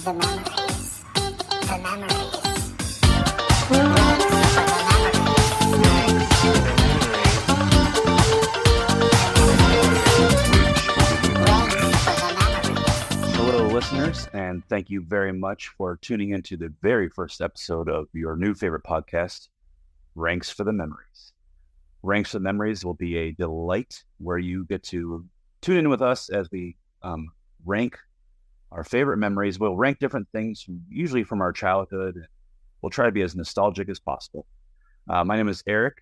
The memories. The memories. Ranks for the memories. Hello, listeners, and thank you very much for tuning into the very first episode of your new favorite podcast, Ranks for the Memories. Ranks for the Memories will be a delight where you get to tune in with us as we rank our favorite memories. We'll rank different things, usually from our childhood. We'll try to be as nostalgic as possible. My name is Eric,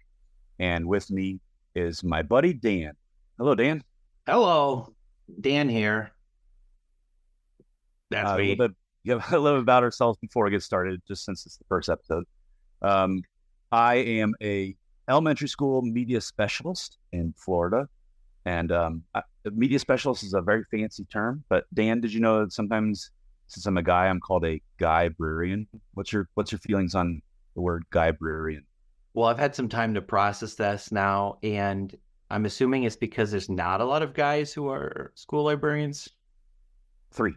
and with me is my buddy Dan. Hello, Dan. Hello, Dan here. That's me. A little bit about ourselves before we get started, just since it's the first episode. I am a elementary school media specialist in Florida, and media specialist is a very fancy term. But Dan, did you know that sometimes, since I'm a guy, I'm called a guy-brarian? What's your feelings on the word guy-brarian? Well, I've had some time to process this now, and I'm assuming it's because there's not a lot of guys who are school librarians. Three.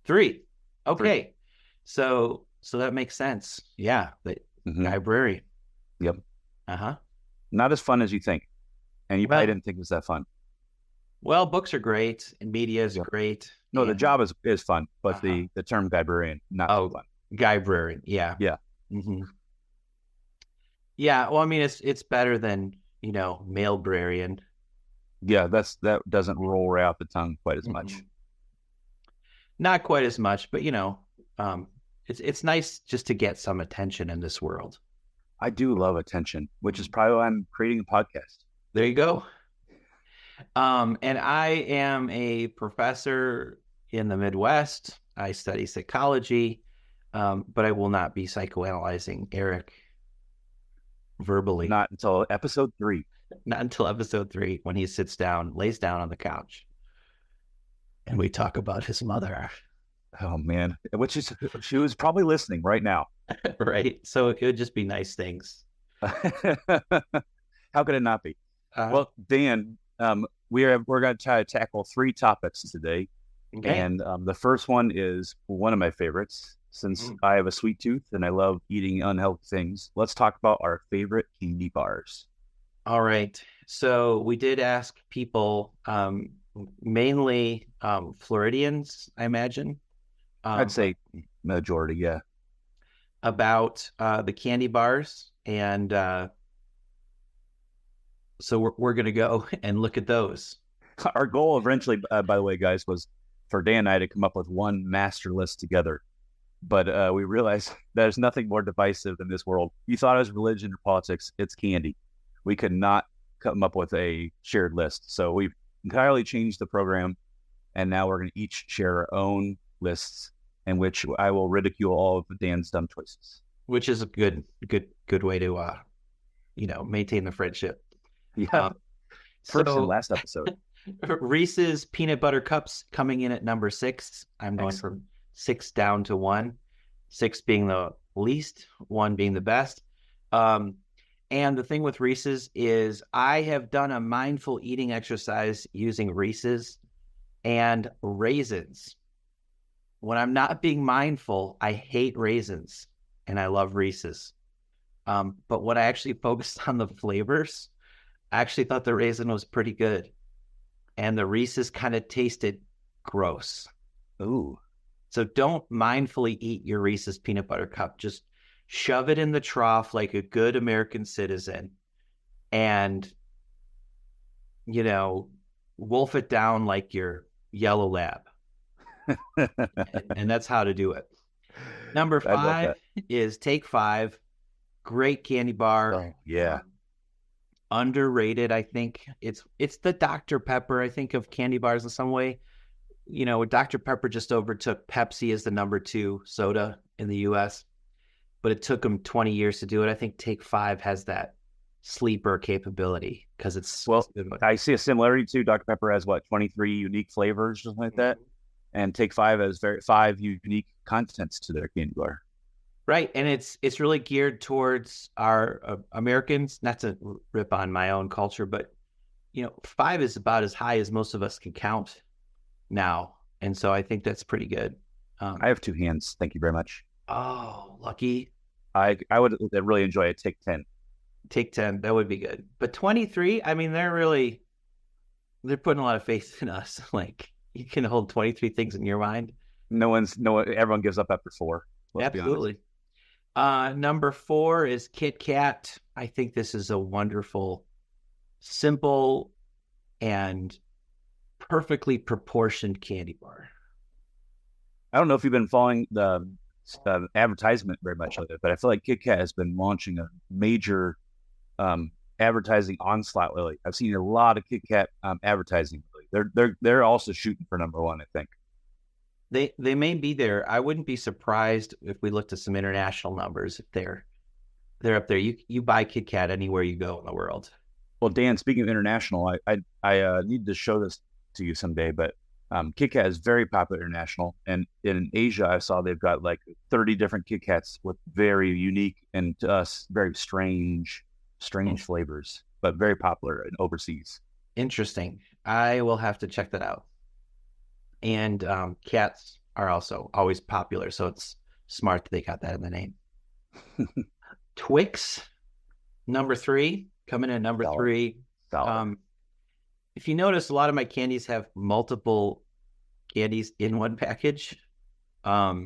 Okay. Three. So that makes sense. Yeah, the library. Yep. Uh-huh. Not as fun as you think. And you probably didn't think it was that fun. Well, books are great, and media is great. No, and the job is fun, but the term guy-brarian, not so fun. Guy-brarian, yeah. Yeah. Mm-hmm. Yeah, well, I mean, it's better than, male-brarian. Yeah, that doesn't roll right off the tongue quite as much. Not quite as much, but it's nice just to get some attention in this world. I do love attention, which is probably why I'm creating a podcast. There you go. And I am a professor in the Midwest. I study psychology, but I will not be psychoanalyzing Eric verbally. Not until episode 3. Not until episode 3, when he lays down on the couch, and we talk about his mother. Oh man, she was probably listening right now. Right. So it would just be nice things. How could it not be? Well, Dan, we're going to try to tackle 3 topics today. Okay. And the first one is one of my favorites, since I have a sweet tooth and I love eating unhealthy things. Let's talk about our favorite candy bars. All right. So we did ask people, mainly Floridians, I imagine. I'd say majority, yeah. About the candy bars. And so we're going to go and look at those. Our goal eventually, by the way, guys, was for Dan and I to come up with one master list together. But we realized there's nothing more divisive in this world. You thought it was religion or politics. It's candy. We could not come up with a shared list. So we've entirely changed the program. And now we're going to each share our own lists, in which I will ridicule all of Dan's dumb choices. Which is a good way to, maintain the friendship. Yeah. First and last episode. Reese's peanut butter cups coming in at number 6. I'm going from 6 down to 1. 6 being the least, 1 being the best. And the thing with Reese's is I have done a mindful eating exercise using Reese's and raisins. When I'm not being mindful, I hate raisins and I love Reese's. But when I actually focused on the flavors, I actually thought the raisin was pretty good. And the Reese's kind of tasted gross. Ooh. So don't mindfully eat your Reese's peanut butter cup. Just shove it in the trough like a good American citizen and, wolf it down like your yellow lab. And that's how to do it. Number 5 is Take 5. Great candy bar. Oh, yeah. Underrated, I think. It's the Dr. Pepper, I think, of candy bars in some way. Dr. Pepper just overtook Pepsi as the number 2 soda in the U.S., but it took them 20 years to do it. I think Take 5 has that sleeper capability because it's... Well, I see a similarity too. Dr. Pepper has, 23 unique flavors, something like that? And Take 5 has 5 unique contents to their candy bar. Right, and it's really geared towards our Americans, not to rip on my own culture, but 5 is about as high as most of us can count now, and so I think that's pretty good. I have 2 hands. Thank you very much. Oh, lucky. I would really enjoy a Take 10. Take 10. That would be good. But 23, I mean, they're putting a lot of faith in us. Like, you can hold 23 things in your mind. Everyone gives up after 4. Let's be honest. Absolutely. Number 4 is Kit Kat. I think this is a wonderful, simple, and perfectly proportioned candy bar. I don't know if you've been following the advertisement very much lately, but I feel like Kit Kat has been launching a major advertising onslaught lately. I've seen a lot of Kit Kat advertising lately. They're also shooting for number 1, I think. They may be there. I wouldn't be surprised if we looked at some international numbers if they're up there. You buy Kit Kat anywhere you go in the world. Well, Dan, speaking of international, I need to show this to you someday, but Kit Kat is very popular international, and in Asia, I saw they've got like 30 different Kit Kats with very unique and to us very strange flavors, but very popular in overseas. Interesting. I will have to check that out. And cats are also always popular, so it's smart that they got that in the name. Twix, number 3, coming in at number 3. If you notice, a lot of my candies have multiple candies in one package. I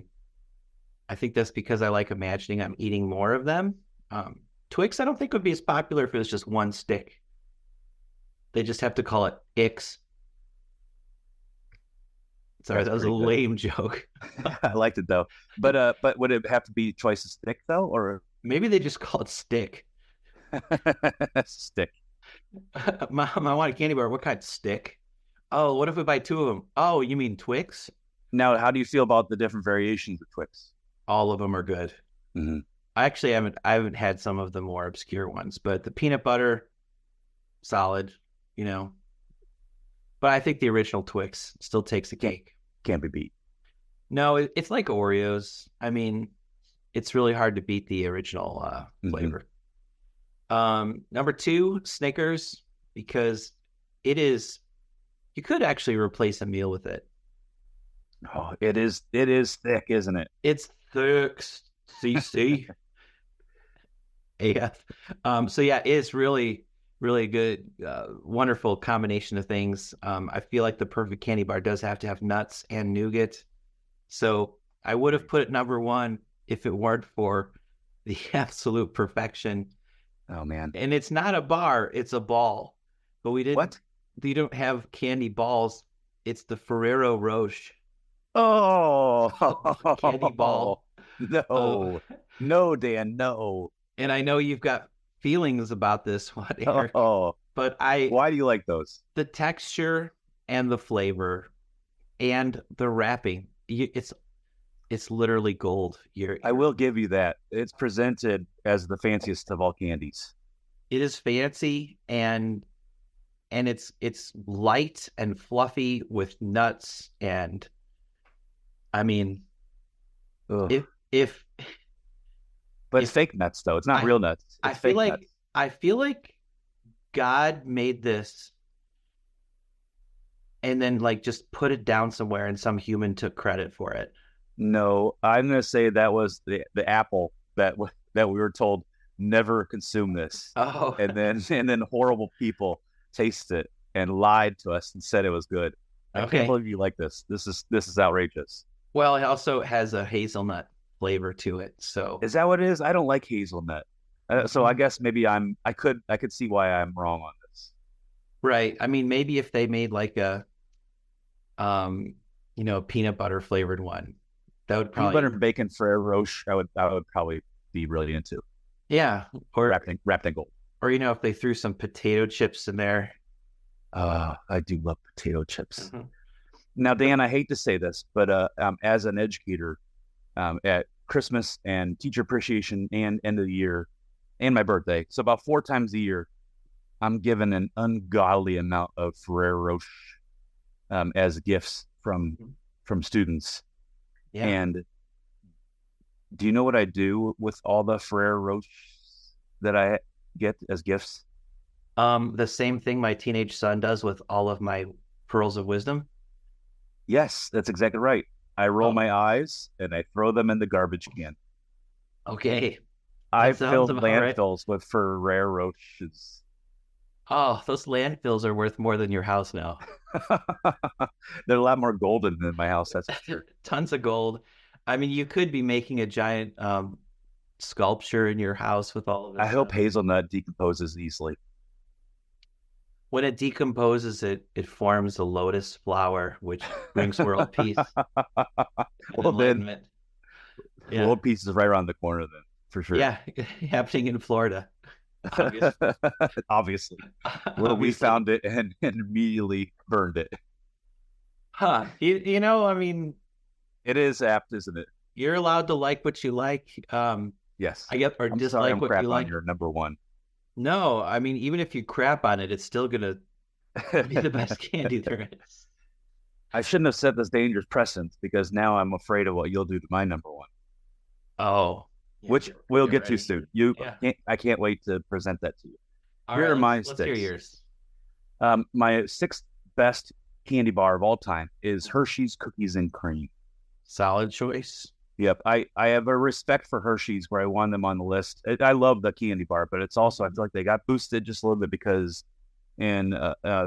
think that's because I like imagining I'm eating more of them. Twix, I don't think would be as popular if it was just one stick. They just have to call it Ix. Sorry, that was a lame joke. I liked it though. But would it have to be twice as thick though, or maybe they just call it Stick? Stick. Mom, I want a candy bar. What kind? Stick. Oh, what if we buy 2 of them? Oh, you mean Twix? Now, how do you feel about the different variations of Twix? All of them are good. Mm-hmm. I haven't had some of the more obscure ones, but the peanut butter, solid, But I think the original Twix still takes the cake. Can't be beat. No, it's like Oreos. I mean, it's really hard to beat the original flavor. Number 2, Snickers, because you could actually replace a meal with it. Oh, it is thick, isn't it? It's thick, CC. AF. So yeah, it's really, really good, wonderful combination of things. I feel like the perfect candy bar does have to have nuts and nougat. So I would have put it number 1 if it weren't for the absolute perfection. Oh man! And it's not a bar; it's a ball. But we didn't. What? You don't have candy balls. It's the Ferrero Rocher. Oh, candy ball. No, no, Dan, no. And I know you've got feelings about this one, Eric. But why do you like those? The texture and the flavor and the wrapping. It's literally gold. I will give you that. It's presented as the fanciest of all candies. It is fancy and it's light and fluffy with nuts, and I mean, but it's fake nuts though. It's not real nuts. I feel like God made this and then like just put it down somewhere and some human took credit for it. No, I'm going to say that was the apple that we were told never consume this. Oh, and then horrible people tasted it and lied to us and said it was good. I can't believe you like this. This is outrageous. Well, it also has a hazelnut flavor to it. So is that what it is? I don't like hazelnut. So I guess maybe I could see why I'm wrong on this. Right. I mean, maybe if they made like a peanut butter flavored one, that would probably peanut butter and bacon Ferrero Rocher. I would probably be really into. Yeah, or wrapped in gold. Or if they threw some potato chips in there. I do love potato chips. Mm-hmm. Now, Dan, I hate to say this, but as an educator, at Christmas and teacher appreciation and end of the year and my birthday, so about 4 times a year, I'm given an ungodly amount of Ferrero Rocher as gifts from students. Yeah. And do you know what I do with all the Ferrero Rochers that I get as gifts? The same thing my teenage son does with all of my pearls of wisdom. Yes, that's exactly right. I roll Oh, my eyes and I throw them in the garbage can. okay. I That sounds filled about right. landfills with Ferrero Rochers. Oh, those landfills are worth more than your house now. They're a lot more golden than my house, that's for sure. Tons of gold. I mean, you could be making a giant sculpture in your house with all of I this hope stuff. hazelnut decomposes easily. When it decomposes, it forms a lotus flower, which brings world peace and Well, then, enlightenment. the Yeah, little piece is right around the corner, then, for sure. yeah, happening in Florida, obviously. Obviously, where we Obviously, found it and immediately burned it. huh? I mean, It is apt, isn't it? you're allowed to like what you like. Yes. I get or I'm sorry dislike I'm what crap you on like. your number one. No, I mean, even if you crap on it, it's still gonna be the best candy there is. I shouldn't have set this dangerous precedent because now I'm afraid of what you'll do to my number one, Oh, yeah, which we'll get get to ready. soon. Yeah. I can't wait to present that to you. All Here right, are my let's hear sticks. yours. My sixth best candy bar of all time is Hershey's Cookies and Cream. Solid choice. Yep, I have a respect for Hershey's where I won them on the list. I love the candy bar, but it's also I feel like they got boosted just a little bit because in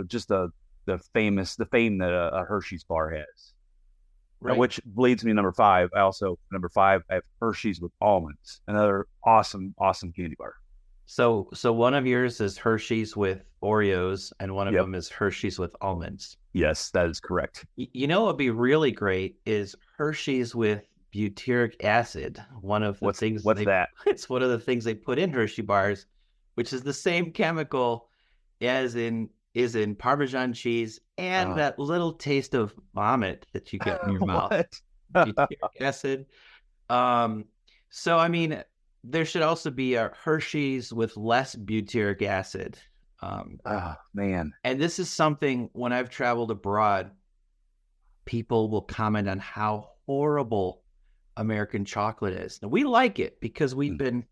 just the fame that a Hershey's bar has. Right. Which leads me to number five. Number five, I have Hershey's with almonds, another awesome candy bar. So one of yours is Hershey's with Oreos, and one of Yep. them is Hershey's with almonds. Yes, that is correct. You know what would be really great is Hershey's with butyric acid. One of the What's things that? It's one of the things they put in Hershey bars, which is the same chemical as is in Parmesan cheese and that little taste of vomit that you get in your mouth. What? Butyric acid. So I mean, there should also be a Hershey's with less butyric acid. Oh man. And this is something when I've traveled abroad, people will comment on how horrible American chocolate is. Now we like it because we've been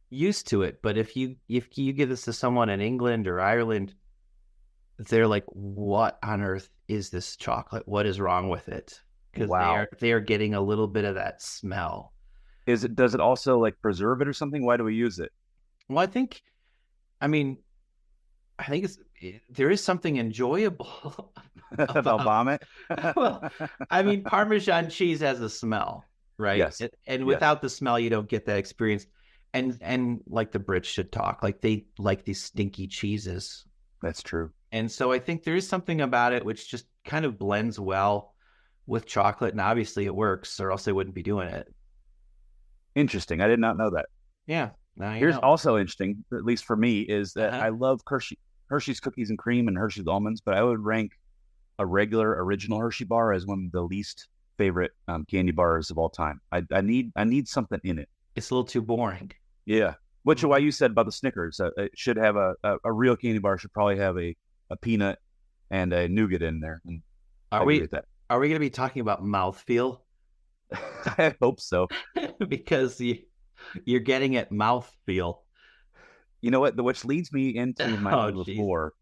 used to it, but if you give this to someone in England or Ireland, they're like, "What on earth is this chocolate? What is wrong with it?" Because Wow. they are getting a little bit of that smell. Does it also like preserve it or something? Why do we use it? Well, I mean, there is something enjoyable About vomit? well, I mean, Parmesan cheese has a smell, right? Yes. And Yes. without the smell, you don't get that experience. And like the Brits should talk, like they like these stinky cheeses. That's true. And so I think there is something about it which just kind of blends well with chocolate, and obviously it works, or else they wouldn't be doing it. Interesting. I did not know that. Yeah. Now you Here's know. also interesting, at least for me, is that Uh-huh. I love Hershey's Cookies and Cream and Hershey's Almonds, but I would rank a regular original Hershey bar as one of the least favorite candy bars of all time. I need something in it. It's a little too boring. Yeah. Which is why you said about the Snickers. It should have a real candy bar should probably have a peanut and a nougat in there. And I Are agree we with that. are we going to be talking about mouthfeel? I hope so. Because you're getting at mouthfeel. You know what? Which leads me into my Oh, number geez. four.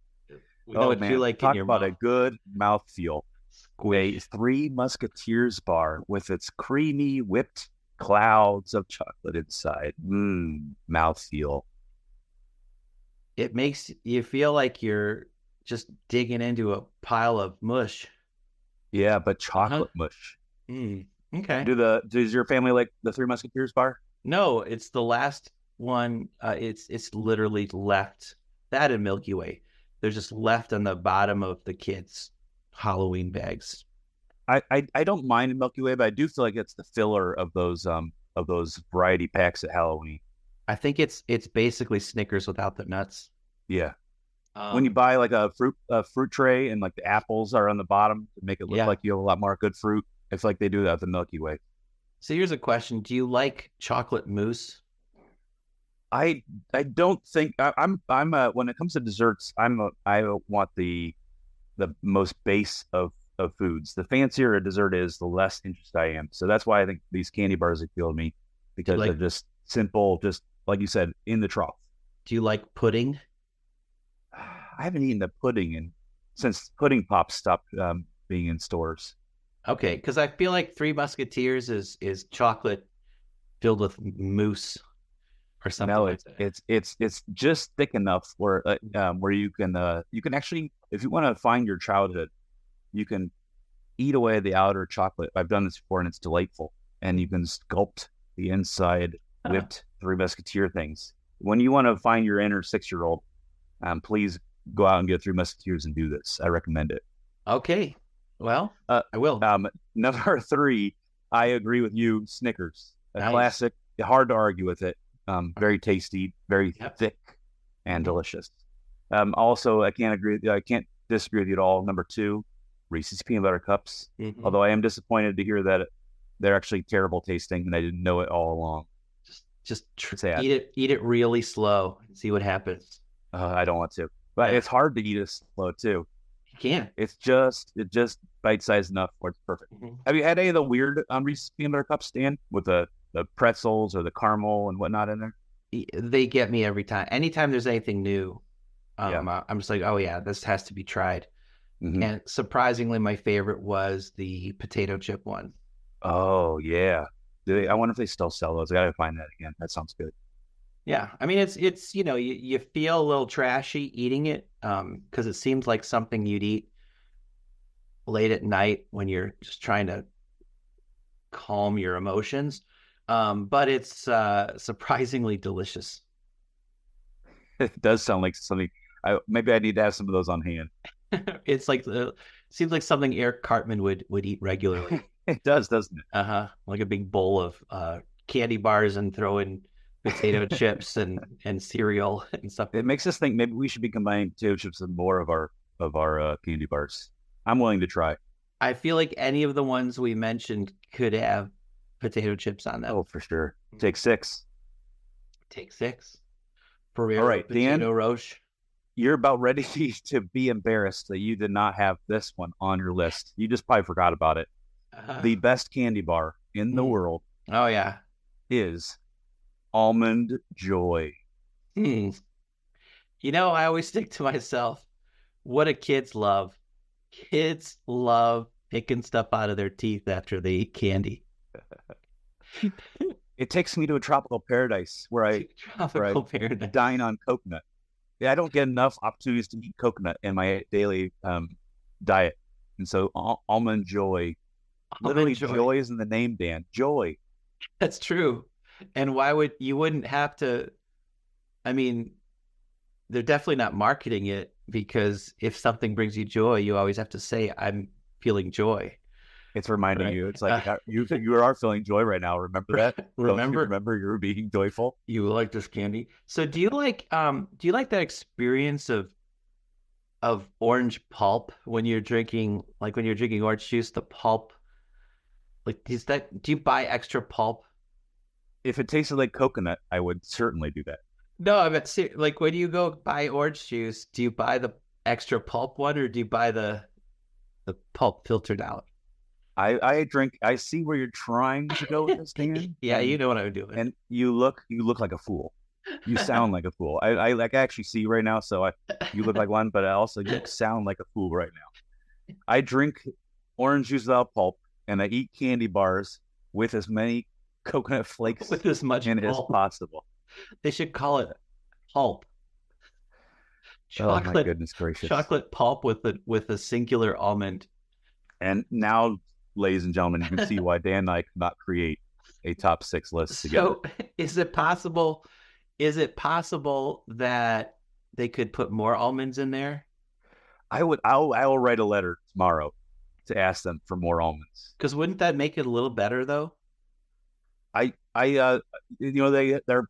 We know what you like Talk in your about mouth. a good mouthfeel. A Squish. Three Musketeers bar with its creamy whipped clouds of chocolate inside. Mouthfeel. It makes you feel like you're just digging into a pile of mush. Yeah, but chocolate mush. Okay. Does your family like the Three Musketeers bar? No, it's the last one. It's literally left. That and Milky Way. They're just left on the bottom of the kids' Halloween bags. I don't mind Milky Way, but I do feel like it's the filler of those variety packs at Halloween. I think it's basically Snickers without the nuts. Yeah. When you buy like a fruit tray and like the apples are on the bottom to make it look like you have a lot more good fruit, I feel like they do that with the Milky Way. So here's a question: do you like chocolate mousse? I don't think I'm when it comes to desserts, I want the most base of foods. The fancier a dessert is, the less interested I am. So that's why I think these candy bars appeal to me because they're just simple, just like you said, in the trough. Do you like pudding? I haven't eaten the pudding since Pudding Pops stopped being in stores. Okay, because I feel like Three Musketeers is chocolate filled with mousse or something No, like that. it's just thick enough where you can actually, if you want to find your childhood, you can eat away the outer chocolate. I've done this before and it's delightful. And you can sculpt the inside Huh. whipped Three Musketeer things. When you want to find your inner 6-year-old, please go out and get Three Musketeers and do this. I recommend it. Okay, well, Uh, I will. Number 3, I agree with you. Snickers, a Nice. classic. Hard to argue with it. Very tasty, very Yep. thick, and Mhm. delicious. Also, I can't agree with you. I can't disagree with you at all. Number 2, Reese's peanut butter cups. Mhm. Although I am disappointed to hear that they're actually terrible tasting, and I didn't know it all along. Just Sad. eat it really slow and see what happens. I don't want to, but Yeah, it's hard to eat it slow too. you can. It just bite sized enough where it's perfect. Mhm. Have you had any of the weird Reese's peanut butter cups, Stan, with the pretzels or the caramel and whatnot in there? They get me every time. Anytime there's anything new, Yeah. I'm just like, oh yeah, this has to be tried. Hmm. And surprisingly, my favorite was the potato chip one. Oh yeah. I wonder if they still sell those. I gotta find that again. That sounds good. Yeah, I mean it's you feel a little trashy eating it because it seems like something you'd eat late at night when you're just trying to calm your emotions. But it's surprisingly delicious. It does sound like something. Maybe I need to have some of those on hand. It's like the seems like something Eric Cartman would eat regularly. It does, doesn't it? Uh-huh. Like a big bowl of candy bars and throw in potato chips and cereal and stuff. It makes us think maybe we should be combining potato chips with more of our candy bars. I'm willing to try. I feel like any of the ones we mentioned could have potato chips on them. Oh, for sure. Take 6. Take 6. All Ferrero right, Dan, Potato Roche. you're about ready to be embarrassed that you did not have this one on your list. You just probably forgot about it. Uh, The best candy bar in the mm. world Oh yeah. is Almond Joy. Hmm. You know, I always think to myself, what do kids love? Kids love picking stuff out of their teeth after they eat candy. It takes me to a tropical paradise where I Tropical paradise. dine on coconut. Yeah, I don't get enough opportunities to eat coconut in my daily diet. And so Almond Joy, literally Almond Joy. joy is in the name, Dan. Joy. That's true. And why would you wouldn't have to? I mean, they're definitely not marketing it because if something brings you joy, you always have to say, "I'm feeling joy." It's reminding Right. you. It's like you are feeling joy right now. Remember that? Don't you Remember, remember you're being joyful? you like this candy. So do you like that experience of orange pulp when you're drinking orange juice, the pulp? Like do you buy extra pulp? If it tasted like coconut, I would certainly do that. No, I meant like when you go buy orange juice, do you buy the extra pulp one or do you buy the pulp filtered out? I drink. I see where you're trying to go with this, Dan. Yeah, you know what I'm doing. And you look like a fool. You sound like a fool. I like actually see you right now, so you look like one, but I also you sound like a fool right now. I drink orange juice without pulp, and I eat candy bars with as many coconut flakes With as much in it as pulp. possible. They should call it pulp. Oh my Chocolate goodness gracious! chocolate pulp with a singular almond. And now, ladies and gentlemen, you can see why Dan and I could not create a top 6 list together. So is it possible that they could put more almonds in there? I will write a letter tomorrow to ask them for more almonds. Because wouldn't that make it a little better though? They're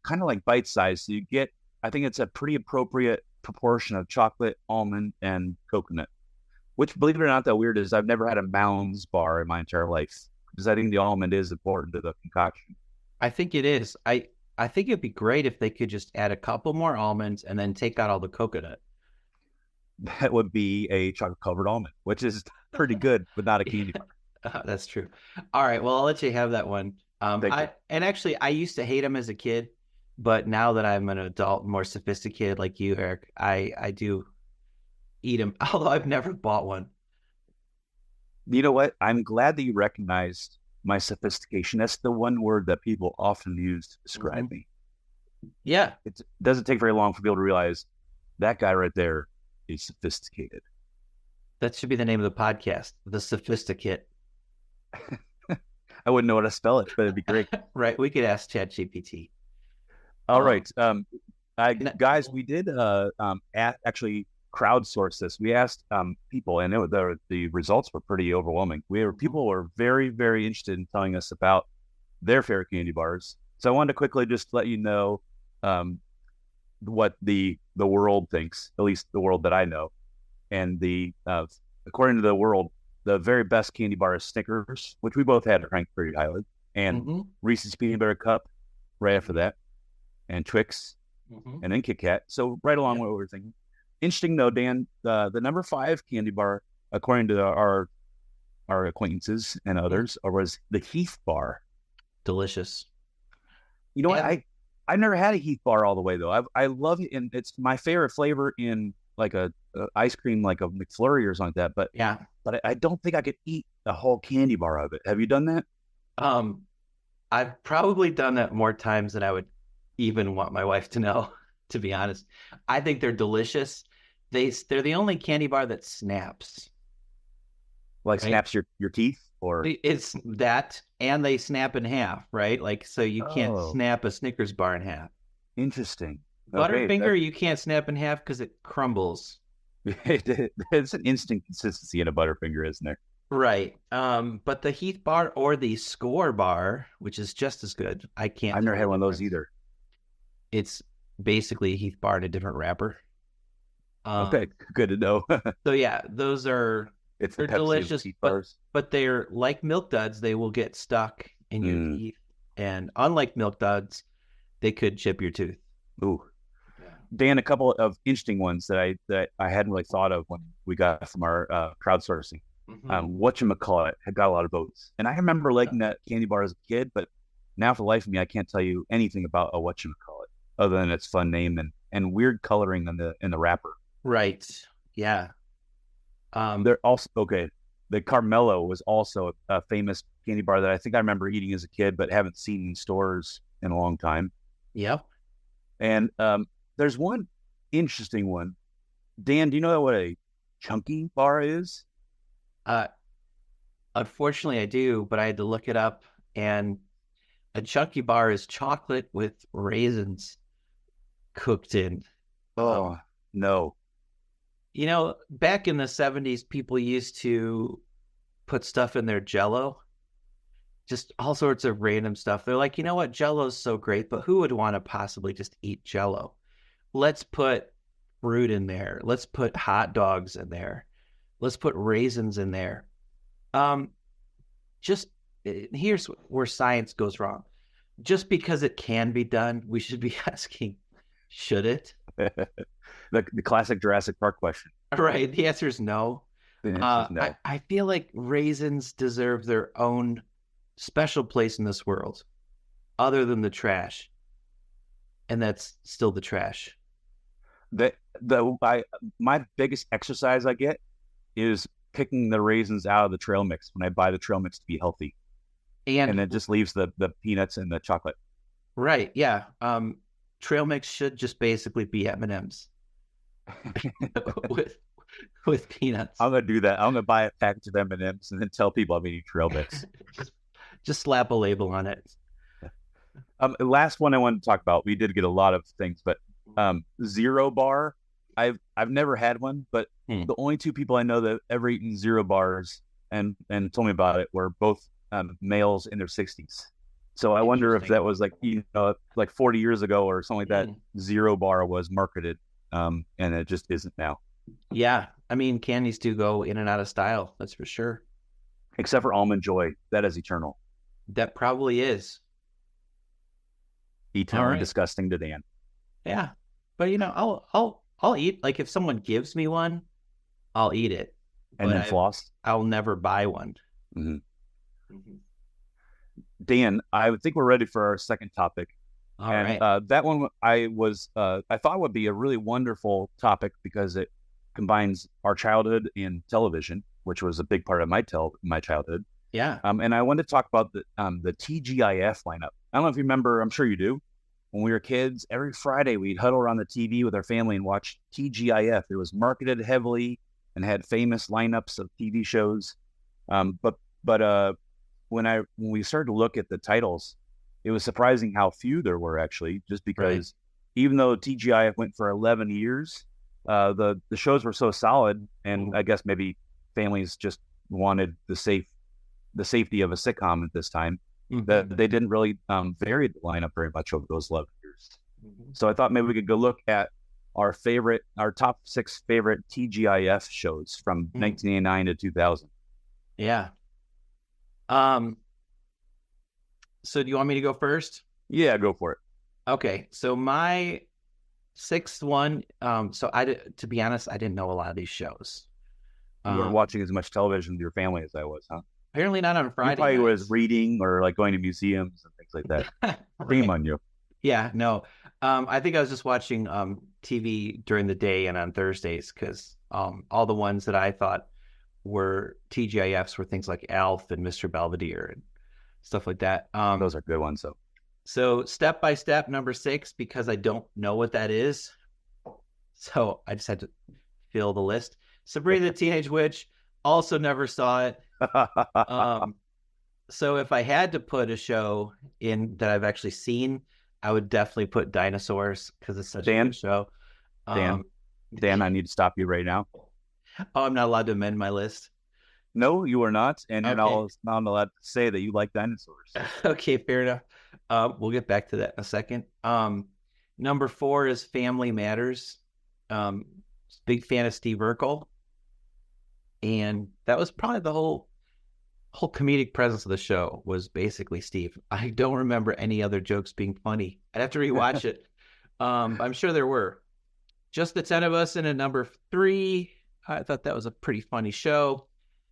kind of like bite sized. So you get, I think it's a pretty appropriate proportion of chocolate, almond, and coconut. Which, believe it or not, that weird is I've never had a Mounds bar in my entire life because I think the almond is important to the concoction. I think it is. I think it'd be great if they could just add a couple more almonds and then take out all the coconut. That would be a chocolate covered almond, which is pretty good, but not a candy bar. That's true. All right. Well, I'll let you have that one. Thank you. Actually, I used to hate them as a kid, but now that I'm an adult, more sophisticated like you, Eric, I do eat them. Although I've never bought one. You know what? I'm glad that you recognized my sophistication. That's the one word that people often use to describe me. Yeah. It doesn't take very long for people to realize that guy right there is sophisticated. That should be the name of the podcast, The Sophisticate. I wouldn't know how to spell it, but it'd be great. Right. We could ask ChatGPT. All right. Guys, we did actually crowdsource this. We asked people, and the results were pretty overwhelming. People were very, very interested in telling us about their favorite candy bars. So I wanted to quickly just let you know what the world thinks, at least the world that I know. And according to the world, the very best candy bar is Snickers, which we both had ranked pretty highly, and Reese's Peanut Butter Cup right after that, and Twix, and then Kit Kat. So right along with what we're thinking. Interesting though, Dan, the number 5 candy bar, according to our acquaintances and others, was the Heath bar. Delicious. You know what? I've never had a Heath bar all the way though. I love it, and it's my favorite flavor in like a ice cream, like a McFlurry or something like that. But I don't think I could eat a whole candy bar of it. Have you done that? I've probably done that more times than I would even want my wife to know, to be honest. I think they're delicious. They're the only candy bar that snaps. Like snaps your teeth? Or it's that, and they snap in half, right? Like, so you can't snap a Snickers bar in half. Interesting. Butterfinger, you can't snap in half because it crumbles. It's an instant consistency in a Butterfinger, isn't there? Right. But the Heath bar or the Score bar, which is just as good. I've never had one of those either. It's basically a Heath bar in a different wrapper. Okay, good to know. So yeah, those are they're delicious, but they're like Milk Duds. They will get stuck in your teeth, and unlike Milk Duds, they could chip your tooth. Ooh. Dan, a couple of interesting ones that I hadn't really thought of when we got from our crowdsourcing. Whatchamacallit had got a lot of votes. And I remember liking that candy bar as a kid, but now for the life of me, I can't tell you anything about a whatchamacallit other than its fun name and weird coloring in the wrapper. Right. Yeah. They're also, the Carmelo was also a famous candy bar that I think I remember eating as a kid, but haven't seen in stores in a long time. Yep. And there's one interesting one. Dan, do you know what a chunky bar is? Unfortunately, I do, but I had to look it up. And a chunky bar is chocolate with raisins cooked in. Oh, no. You know, back in the 70s, people used to put stuff in their Jell-O. Just all sorts of random stuff. They're like, you know what? Jell-O's so great, but who would want to possibly just eat Jell-O? Let's put fruit in there. Let's put hot dogs in there. Let's put raisins in there. Here's where science goes wrong. Just because it can be done, we should be asking, should it? The classic Jurassic Park question. Right. The answer is no. The answer is no. I feel like raisins deserve their own special place in this world, other than the trash. And that's still the trash. My biggest exercise I get is picking the raisins out of the trail mix when I buy the trail mix to be healthy. And it just leaves the peanuts and the chocolate. Right. Yeah. Trail mix should just basically be M&Ms with peanuts. I'm gonna do that. I'm gonna buy a package of M&Ms and then tell people I'm eating trail mix. just slap a label on it. Last one I wanted to talk about. We did get a lot of things, but Zero Bar. I've never had one, but the only two people I know that have ever eaten Zero Bars and told me about it were both males in their 60s. So I wonder if that was like 40 years ago or something like that. Zero Bar was marketed, and it just isn't now. Yeah, I mean, candies do go in and out of style. That's for sure. Except for Almond Joy, that is eternal. That probably is eternally disgusting to Dan. Yeah, but I'll eat. Like if someone gives me one, I'll eat it. And then floss. I'll never buy one. Mm-hmm. Mm-hmm. Dan, I think we're ready for our second topic. All right. That one I thought would be a really wonderful topic because it combines our childhood and television. which was a big part of my childhood. Yeah. And I wanted to talk about the TGIF lineup. I don't know if you remember. I'm sure you do. When we were kids, every Friday we'd huddle around the TV with our family and watch TGIF. It was marketed heavily and had famous lineups of TV shows. But when we started to look at the titles, it was surprising how few there were actually. Just because even though TGIF went for 11 years, the shows were so solid, and I guess maybe families just wanted the safety of a sitcom at this time, that they didn't really vary the lineup very much over those 11 years. So I thought maybe we could go look at our top 6 favorite TGIF shows from 1989 to 2000. Yeah. So do you want me to go first? Yeah, go for it. Okay. So my 6th one, to be honest, I didn't know a lot of these shows. You weren't watching as much television with your family as I was, huh? Apparently not on Friday. You probably nights. was reading or like going to museums and things like that. Shame on you. Yeah, no. I think I was just watching TV during the day and on Thursdays because all the ones that I thought were TGIFs were things like Alf and Mr. Belvedere and stuff like that. Those are good ones, though. So Step by Step, number 6, because I don't know what that is. So I just had to fill the list. Sabrina the Teenage Witch, also never saw it. So if I had to put a show in that I've actually seen, I would definitely put Dinosaurs because it's such a good show. Dan, I need to stop you right now. Oh, I'm not allowed to amend my list. No, you are not, and Okay. you're not allowed to say that you like dinosaurs. Okay, fair enough. We'll get back to that in a second. Number 4 is Family Matters. Big fan of Steve Urkel, and that was probably the whole comedic presence of the show was basically Steve. I don't remember any other jokes being funny. I'd have to rewatch it. I'm sure there were. Just the 10 of Us in at number 3. I thought that was a pretty funny show.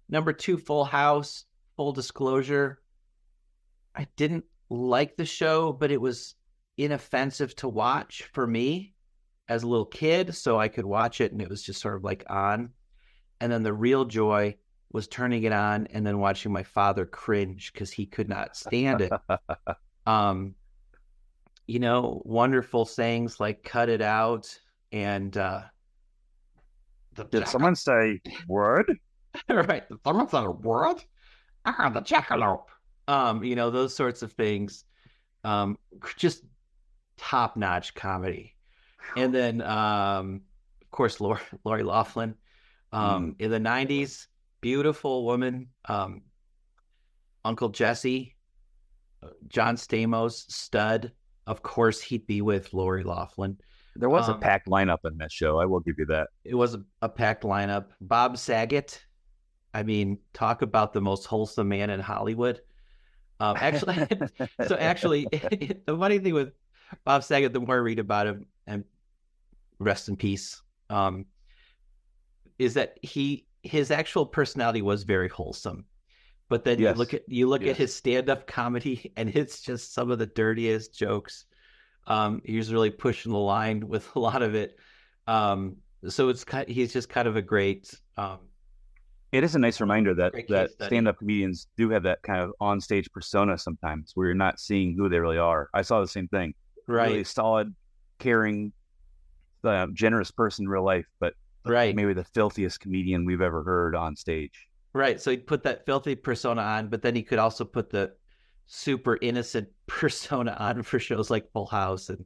Number 2, Full House. Full disclosure, I didn't like the show, but it was inoffensive to watch for me as a little kid, so I could watch it, and it was just sort of like on. And then the real joy was turning it on and then watching my father cringe because he could not stand it. Wonderful sayings like "cut it out" and Did someone say word? Right. Someone said a word? The jackalope. Those sorts of things. Just top-notch comedy. And then, of course, Lori Loughlin. In the 90s, beautiful woman. Uncle Jesse, John Stamos, stud. Of course, he'd be with Lori Loughlin. There was a packed lineup in that show. I will give you that. It was a packed lineup. Bob Saget. I mean, talk about the most wholesome man in Hollywood. Actually, the funny thing with Bob Saget, the more I read about him, and rest in peace, is that his actual personality was very wholesome. But then you look at his stand-up comedy, and it's just some of the dirtiest jokes. He's really pushing the line with a lot of it. So he's just kind of a great. It is a nice reminder that study. stand-up comedians do have that kind of on-stage persona sometimes, where you're not seeing who they really are. I saw the same thing. Right, really solid, caring, generous person in real life, but maybe the filthiest comedian we've ever heard on stage. Right. So he'd put that filthy persona on, but then he could also put the super innocent persona on for shows like Full House and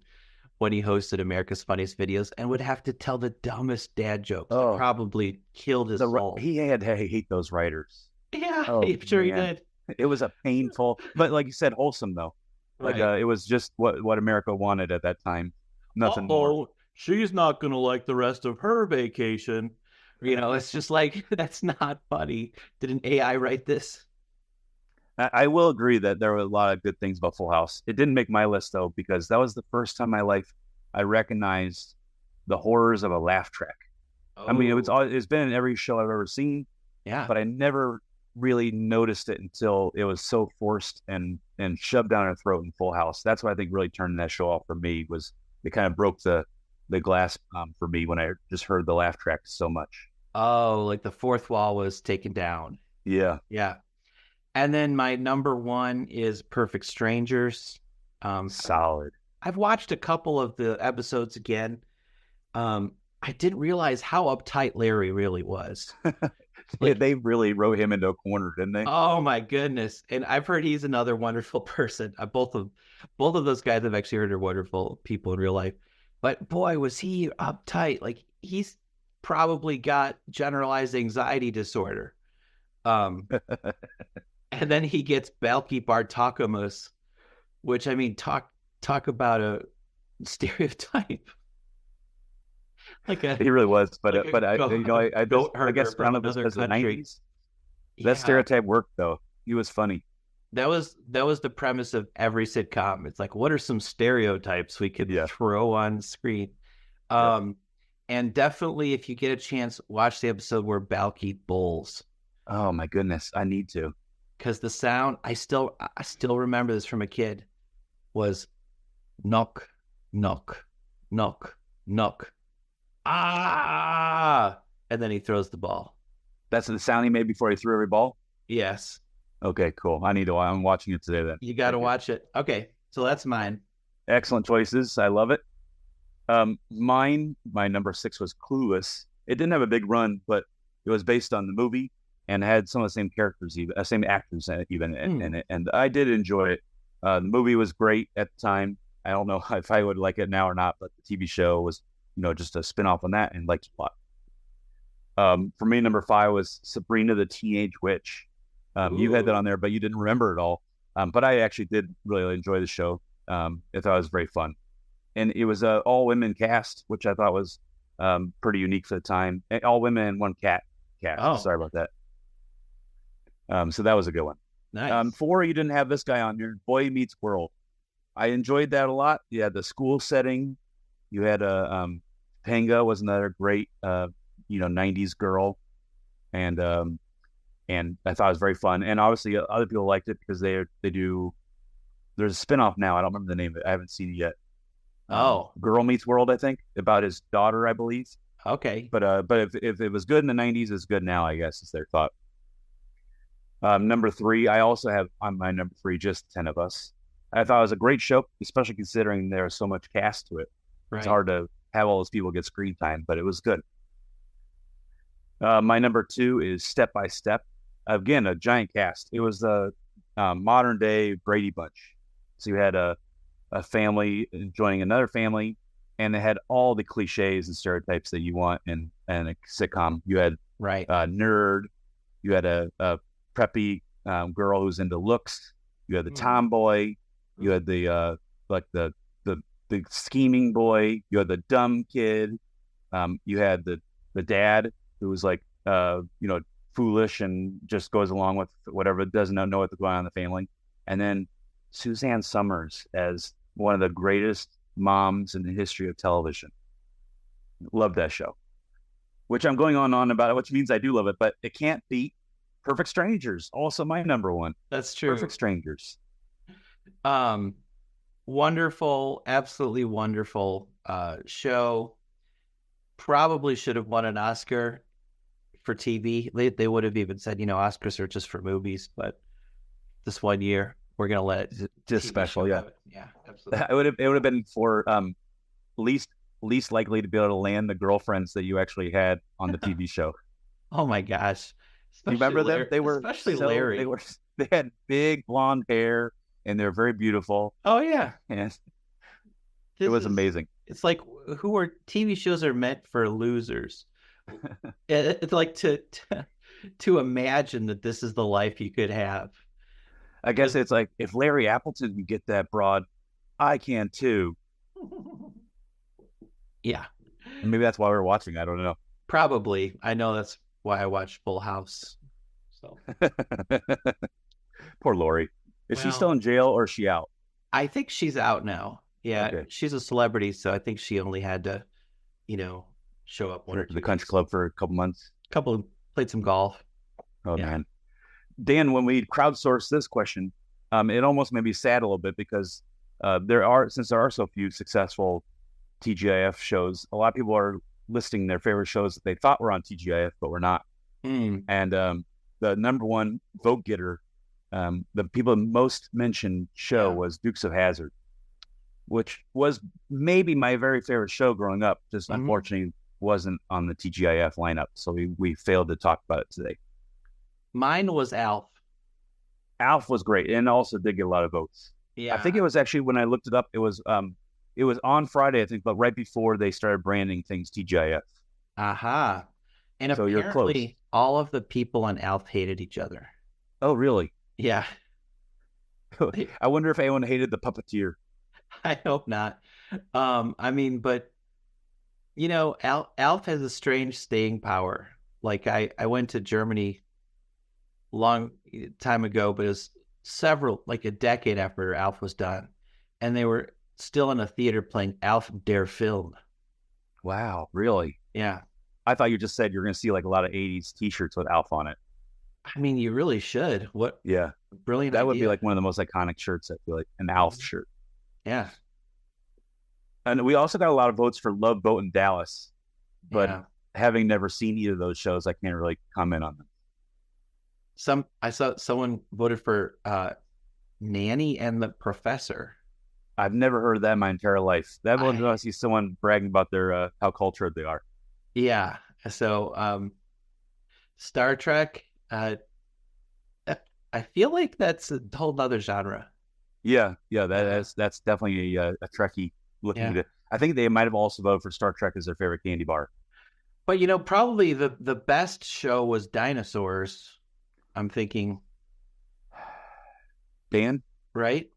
when he hosted America's Funniest Videos and would have to tell the dumbest dad jokes. That probably killed his soul. He had to hate those writers. Yeah, I'm sure he did. It was a painful, but like you said, whole,some though. Like it was just what America wanted at that time. Nothing more. She's not going to like the rest of her vacation. It's just like, that's not funny. Did an AI write this? I will agree that there were a lot of good things about Full House. It didn't make my list, though, because that was the first time in my life I recognized the horrors of a laugh track. Oh. I mean, it's been in every show I've ever seen, but I never really noticed it until it was so forced and shoved down our throat in Full House. That's what I think really turned that show off for me, was it kind of broke the glass for me when I just heard the laugh track so much. Oh, like the fourth wall was taken down. Yeah. Yeah. And then my number one is Perfect Strangers. Solid. I've watched a couple of the episodes again. I didn't realize how uptight Larry really was. Yeah, they really wrote him into a corner, didn't they? Oh my goodness! And I've heard he's another wonderful person. Both of those guys I've actually heard are wonderful people in real life. But boy, was he uptight! Like he's probably got generalized anxiety disorder. Um, and then he gets Balky Bartokomous, which I mean, talk about a stereotype. He really was, but like but I goat, you know I guess from around another because of the country. 90s. Yeah, That stereotype worked though. He was funny. that was the premise of every sitcom. It's like, what are some stereotypes we could Yeah. throw on screen? Yeah. And definitely, if you get a chance, watch the episode where Balky bowls, Oh my goodness, I need to. because the sound I still remember this from a kid was knock, knock, knock, knock, and then he throws the ball. That's the sound he made before he threw every ball. Yes, Okay, cool. I need to. I'm watching it today then. you got to Thank you. watch it. Okay, so that's mine. Excellent choices. I love it. My number 6 was Clueless. It didn't have a big run, but it was based on the movie and had some of the same characters, even same actors even in it. And I did enjoy it. The movie was great at the time. I don't know if I would like it now or not, but the TV show was, just a spin-off on that and liked it a lot. For me, number 5 was Sabrina the Teenage Witch. You had that on there, but you didn't remember it all. But I actually did really enjoy the show. I thought it was very fun. And it was a all-women cast, which I thought was pretty unique for the time. All women and one cast. Oh. Sorry about that. So that was a good one. Nice. 4, you didn't have this guy on here, Boy Meets World. I enjoyed that a lot. You had the school setting. You had Panga was another great 90s girl, and I thought it was very fun. And obviously other people liked it because they do. There's a spinoff now. I don't remember the name of it. I haven't seen it yet. Girl Meets World, I think, about his daughter, I believe. Okay. But if it was good in the 90s, it's good now, I guess, is their thought. Number 3, I also have on my number 3, Just 10 of Us. I thought it was a great show, especially considering there's so much cast to it. Right. It's hard to have all those people get screen time, but it was good. My number 2 is Step by Step. Again, a giant cast. It was the modern day Brady Bunch. So you had a family joining another family, and they had all the cliches and stereotypes that you want in a sitcom. You had Right. a nerd. You had a preppy girl who's into looks. You had the tomboy. You had the the scheming boy. You had the dumb kid. You had the dad who was like foolish and just goes along with whatever, doesn't know what's going on in the family. And then Suzanne Summers as one of the greatest moms in the history of television. Love that show. Which I'm going on about it, which means I do love it, but it can't beat Perfect Strangers. Also my number 1. That's true. Perfect Strangers. Wonderful, absolutely wonderful show. Probably should have won an Oscar for TV. They would have even said, Oscars are just for movies, but this one year we're gonna let it just TV special, show yeah. have it. Yeah, absolutely. It would have been for least likely to be able to land the girlfriends that you actually had on the TV show. Oh my gosh. Do you remember them? They were especially Larry. They had big blonde hair and they're very beautiful. Oh yeah. And it was amazing. It's like TV shows are meant for losers. It's like to imagine that this is the life you could have. I guess it's like if Larry Appleton can get that broad, I can too. Yeah. And maybe that's why we're watching. I don't know. Probably. I know that's why I watch Full House. So poor Lori. Is she still in jail or is she out? I think she's out now. Yeah. Okay. She's a celebrity, so I think she only had to, show up one or two the country club for a couple months. Played some golf. Oh yeah. Man. Dan, when we crowdsourced this question, it almost made me sad a little bit because since there are so few successful TGIF shows, a lot of people are listing their favorite shows that they thought were on TGIF, but were not. And the number one vote getter, the people most mentioned show was Dukes of Hazzard, which was maybe my very favorite show growing up. Just unfortunately wasn't on the TGIF lineup, so we failed to talk about it today. Mine was Alf. Alf was great, and also did get a lot of votes. Yeah, I think it was actually, when I looked it up, it was on Friday, I think, but right before they started branding things TGIF. Aha. And So you're close. apparently all of the people on Alf hated each other. Oh, really? Yeah. I wonder if anyone hated the puppeteer. I hope not. I mean, but you know, Alf has a strange staying power. Like I went to Germany long time ago, but it was like a decade after Alf was done, and they were still in a theater playing Alf Der Film. Wow, really? Yeah. I thought you just said you're going to see like a lot of 80s t-shirts with Alf on it. I mean, you really should. What? Yeah. Brilliant That would idea. be like one of the most iconic shirts, I feel like, an Alf shirt. Yeah. And we also got a lot of votes for Love Boat in Dallas, but Yeah. having never seen either of those shows, I can't really comment on them. I saw someone voted for Nanny and the Professor. I've never heard of that in my entire life. That was when I see someone bragging about their how cultured they are. Yeah. So Star Trek, I feel like that's a whole other genre. Yeah, that's definitely a Trekkie looking at it. I think they might have also voted for Star Trek as their favorite candy bar. But you know, probably the best show was Dinosaurs. I'm thinking, Dan, right?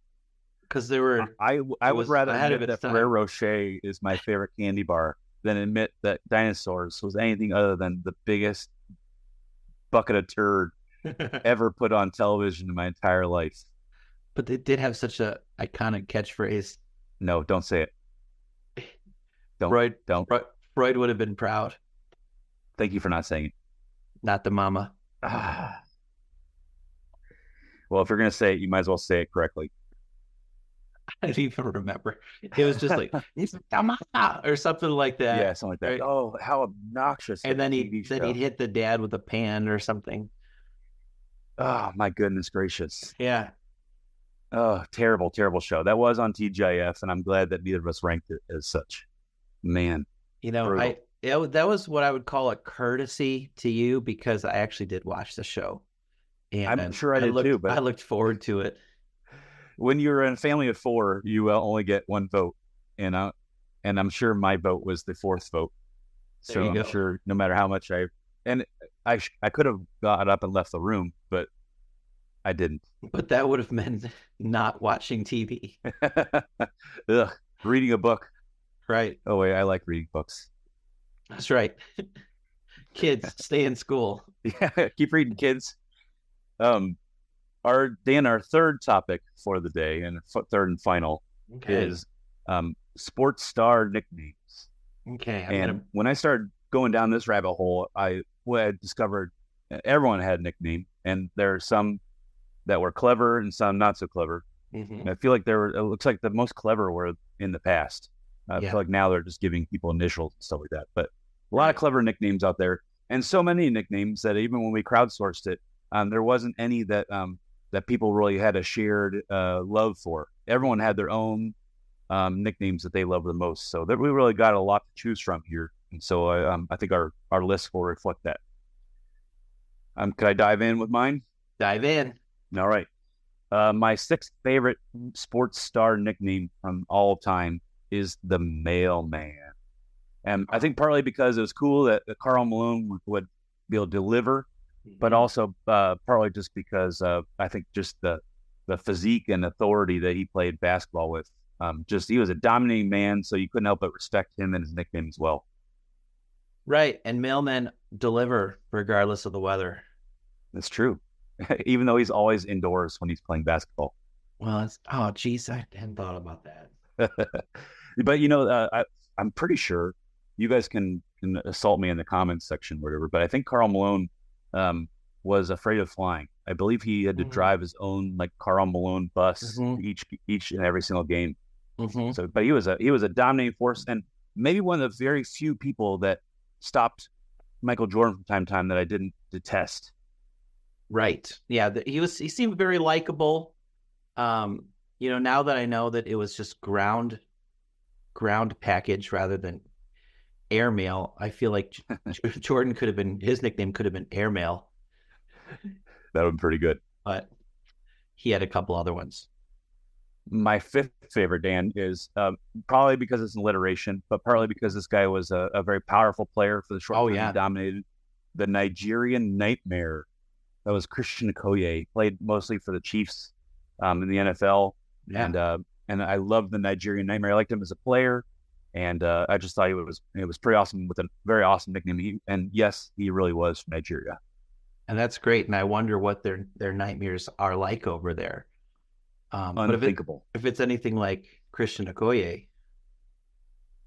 Because there were. I would rather admit that time. Ferrero Rocher is my favorite candy bar than admit that Dinosaurs was anything other than the biggest bucket of turd ever put on television in my entire life. But they did have such a iconic catchphrase. No, don't say it. Don't. Freud would have been proud. Thank you for not saying it. Not the mama. Well, if you're going to say it, you might as well say it correctly. I don't even remember. It was just like, it's the mama or something like that. Yeah, something like that. Right? Oh, how obnoxious. And then he'd hit the dad with a pan or something. Oh, my goodness gracious. Yeah. Oh, terrible, terrible show. That was on TGIF, and I'm glad that neither of us ranked it as such. Man. You know, that was what I would call a courtesy to you, because I actually did watch the show. And I'm sure I did too, but I looked forward to it. When you're in a family of four, you only get one vote, and I'm sure my vote was the fourth vote. So I'm sure no matter how much I could have got up and left the room, but I didn't. But that would have meant not watching TV. Ugh, reading a book. Right. Oh wait, I like reading books. That's right. Kids, stay in school. Yeah, keep reading, kids. Our third topic for the day, and third and final, is sports star nicknames. Okay. When I started going down this rabbit hole, I discovered everyone had a nickname, and there are some that were clever and some not so clever. Mm-hmm. And I feel like it looks like the most clever were in the past. I feel like now they're just giving people initials and stuff like that. But a lot of clever nicknames out there, and so many nicknames that even when we crowdsourced it, there wasn't any that people really had a shared love for. Everyone had their own nicknames that they love the most. So we really got a lot to choose from here. And so I think our list will reflect that. Could I dive in with mine? Dive in. All right. My sixth favorite sports star nickname from all time is the Mailman. And I think partly because it was cool that Karl Malone would be able to deliver, but also partly just because I think just the physique and authority that he played basketball with. He was a dominating man, so you couldn't help but respect him and his nickname as well. Right, and mailmen deliver regardless of the weather. That's true, even though he's always indoors when he's playing basketball. Well, I hadn't thought about that. But I'm pretty sure you guys can assault me in the comments section, or whatever. But I think Karl Malone was afraid of flying. I believe he had to drive his own Karl Malone bus each and every single game. So, but he was a dominating force, and maybe one of the very few people that stopped Michael Jordan from time to time that I didn't detest. Right. Yeah. He seemed very likable. Now that I know that it was just ground package rather than airmail, I feel like Jordan his nickname could have been airmail. That would be pretty good. But he had a couple other ones. My fifth favorite, Dan, is probably because it's an alliteration, but partly because this guy was a very powerful player for the short time he dominated. The Nigerian Nightmare. That was Christian Okoye. Played mostly for the Chiefs in the NFL. Yeah. And I loved the Nigerian Nightmare. I liked him as a player. And I just thought it was pretty awesome with a very awesome nickname. And yes, he really was from Nigeria. And that's great. And I wonder what their nightmares are like over there. Unthinkable. But if it's anything like Christian Okoye,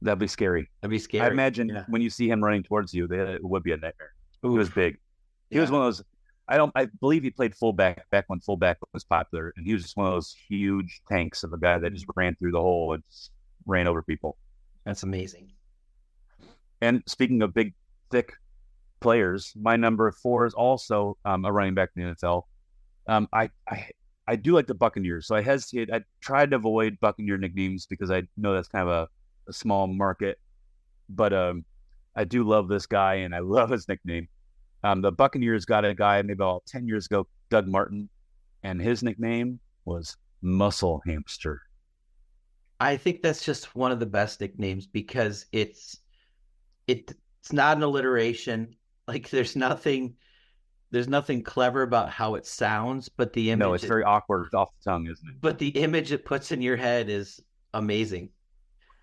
that'd be scary. That'd be scary. I imagine when you see him running towards you, it would be a nightmare. Oof. He was big. He was one of those. I believe he played fullback back when fullback was popular, and he was just one of those huge tanks of a guy that just ran through the hole and just ran over people. That's amazing. And speaking of big, thick players, my number 4 is also a running back in the NFL. I do like the Buccaneers, so I hesitate. I tried to avoid Buccaneer nicknames because I know that's kind of a small market, but I do love this guy, and I love his nickname. The Buccaneers got a guy maybe about 10 years ago, Doug Martin, and his nickname was Muscle Hamster. I think that's just one of the best nicknames because it's not an alliteration. Like there's nothing clever about how it sounds, but the image. No, it's very awkward off the tongue, isn't it? But the image it puts in your head is amazing.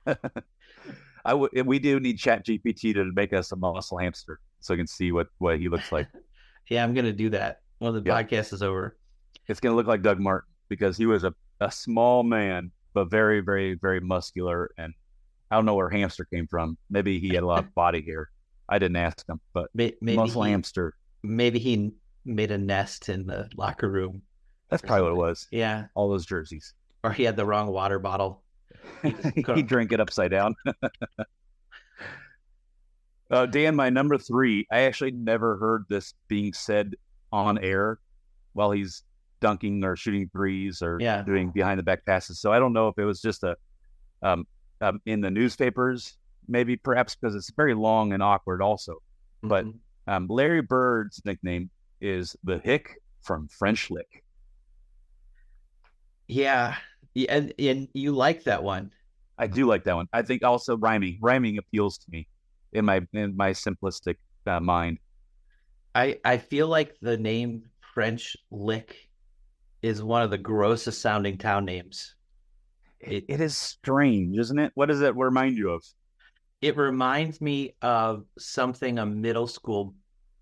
We do need ChatGPT to make us a muscle hamster so we can see what he looks like. Yeah, I'm gonna do that when the podcast is over. It's gonna look like Doug Martin because he was a small man but very, very, very muscular, and I don't know where hamster came from. Maybe he had a lot of body hair. I didn't ask him, but maybe muscle hamster. Maybe he made a nest in the locker room. That's probably what it was. Yeah. All those jerseys. Or he had the wrong water bottle. He drank it upside down. Dan, my number 3, I actually never heard this being said on air while he's dunking or shooting threes or doing behind the back passes. So I don't know if it was just in the newspapers, maybe perhaps because it's very long and awkward also. Mm-hmm. But Larry Bird's nickname is the Hick from French Lick. Yeah. And you like that one. I do like that one. I think also rhyming appeals to me in my simplistic mind. I feel like the name French Lick is one of the grossest sounding town names. It is strange, isn't it? What does it remind you of? It reminds me of something a middle school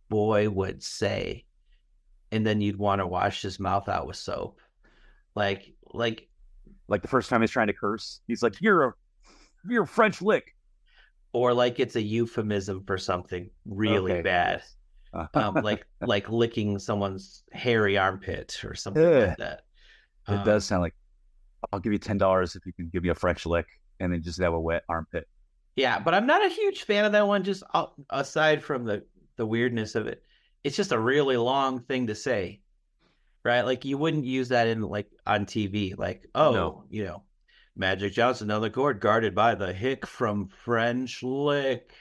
boy would say, and then you'd want to wash his mouth out with soap. Like the first time he's trying to curse, he's like, "You're a French Lick," or like it's a euphemism for something really bad, like licking someone's hairy armpit or something like that. It does sound like, "I'll give you $10 if you can give me a French Lick," and then just have a wet armpit. Yeah, but I'm not a huge fan of that one. Just aside from the weirdness of it, it's just a really long thing to say. Right, like you wouldn't use that in on TV, Magic Johnson on the court guarded by the Hick from French Lick.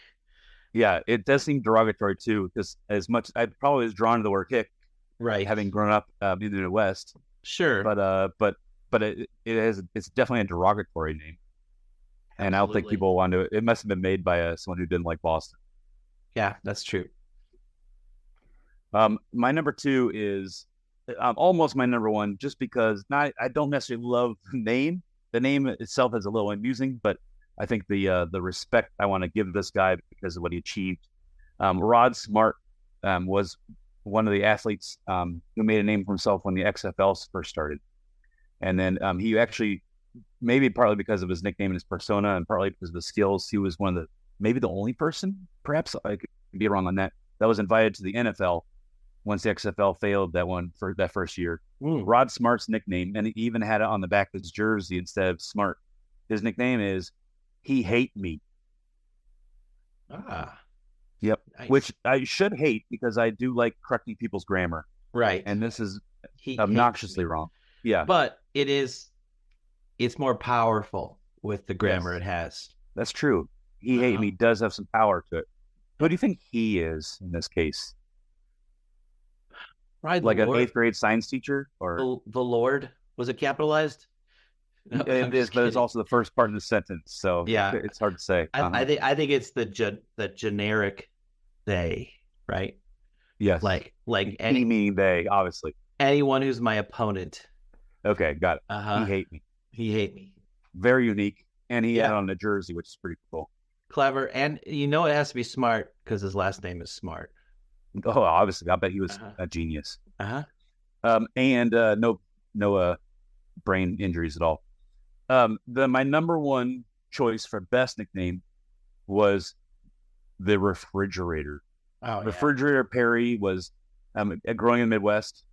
Yeah, it does seem derogatory too, because as much I probably was drawn to the word Hick, right, having grown up in the Midwest. Sure, but it's definitely a derogatory name, and I don't think people want to. It must have been made by someone who didn't like Boston. Yeah, that's true. My number 2 is. Almost my number 1, just because I don't necessarily love the name. The name itself is a little amusing, but I think the respect I want to give this guy because of what he achieved. Rod Smart was one of the athletes who made a name for himself when the XFL first started, and then he actually, maybe partly because of his nickname and his persona, and partly because of his skills, he was maybe the only person, perhaps I could be wrong on that was invited to the NFL. Once the XFL failed that one for that first year. Rod Smart's nickname, and he even had it on the back of his jersey instead of Smart. His nickname is He Hate Me. Ah, Yep. nice. Which I should hate because I do like correcting people's grammar. Right. And this is He hates obnoxiously me. wrong. Yeah. But it's more powerful with the grammar Yes. it has. That's true. He hate me does have some power to it. Who do you think he is in this case? Right, the Like an Lord, eighth grade science teacher, or the Lord, was it capitalized? No, I'm it is, just but it's kidding. also the first part of the sentence, so Yeah, it's hard to say. I think it's the generic they, right? Yes, Like he meaning they, obviously. anyone who's my opponent. Okay, got it. He Uh-huh. hate me. He hate me. Very unique, and he had Yeah. on a jersey, which is pretty cool. Clever. And it has to be smart because his last name is Smart. Oh, obviously, I bet he was Uh-huh. a genius. Uh-huh. And no brain injuries at all. My number one choice for best nickname was the Refrigerator. Oh, yeah. Refrigerator Perry was growing in the Midwest,